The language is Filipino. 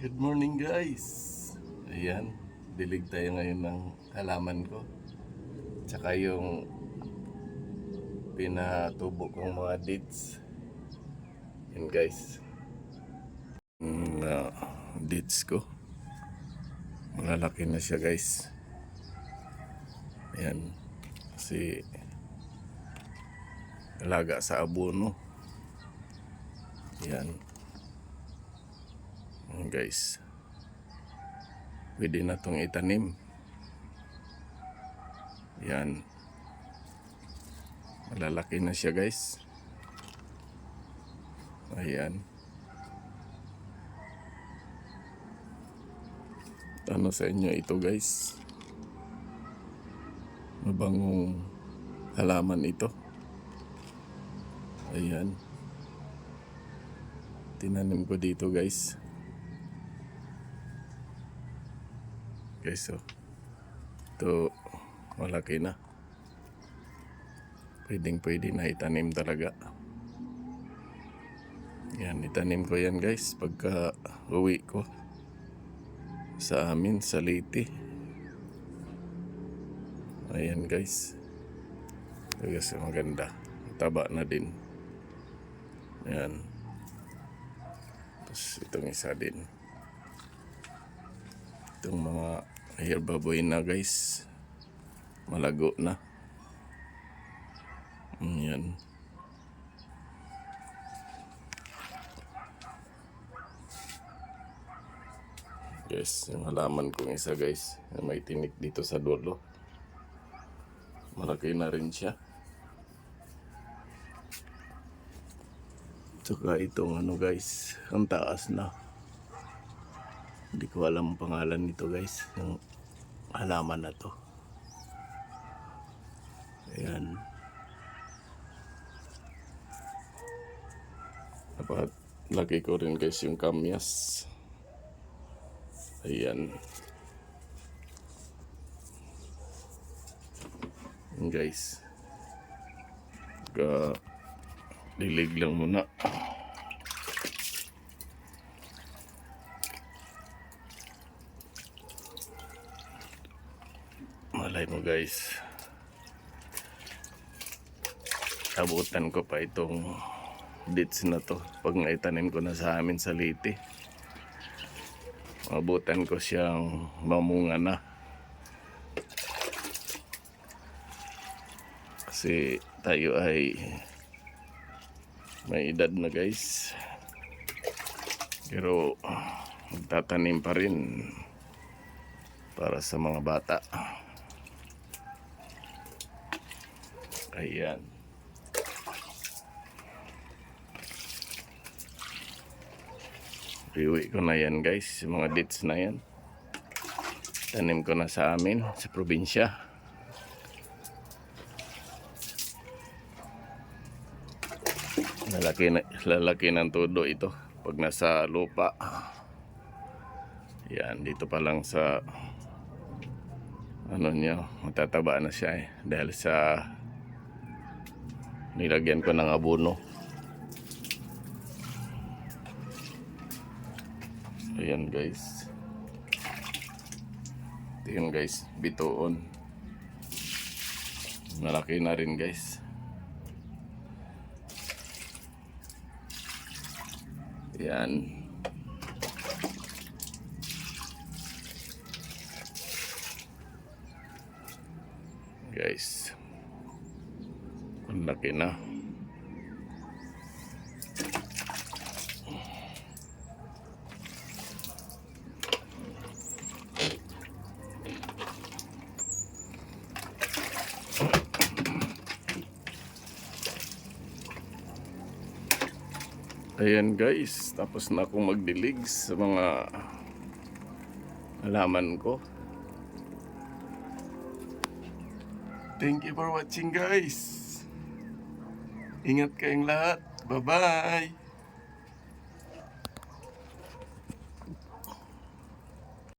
Good morning guys. Ayan, dilig tayo ngayon ng halaman ko. Tsaka yung pinatubo kong mga deeds. Yan guys. Deeds ko. Malalaki na siya guys. Ayan. Kasi alaga sa abono. Ayan. Guys, pwede na itong itanim. Yan, malalaki na siya guys. Ayan, ano sa inyo ito guys, mabangong halaman ito. Ayan, tinanim ko dito guys. So ito malaki na, pwede na itanim talaga. Yan, itanim ko yan guys pagka uwi ko sa amin sa Leyte. Ayan guys, kasi maganda, taba na din. Ayan, tapos itong isa din, itong mga herbaboy na guys, malago na. Yan. Guys, yung halaman kong isa guys, may tinik dito sa dulo. Malaki na rin siya. Tsaka itong ano guys, ang taas na. Hindi ko alam ang pangalan nito guys, yung halaman na to. Ayan. Dapat laki ko rin guys yung kamyas. Ayan. Ayan guys. Dilig lang muna. Malay mo guys, abutan ko pa itong deeds na to pag naitanim ko na sa amin sa Leyte. Abutan ko siyang mamunga na, kasi tayo ay may edad na guys, pero magtatanim pa rin para sa mga bata. Ayan. Iuwi ko na yan guys, yung mga deeds na yan. Tanim ko na sa amin, sa probinsya. Lalaki ng todo ito pag nasa lupa. Yan, dito pa lang sa ano niya, matataba na siya dahil sa nilagyan ko ng abono. Ayan guys, ito yun guys, bituon. Malaki na rin guys. Ayan. Guys, ang laki na. Ayan guys, tapos na akong magdilig sa mga halaman ko. Thank you for watching guys. Ingat kayong lahat. Bye bye.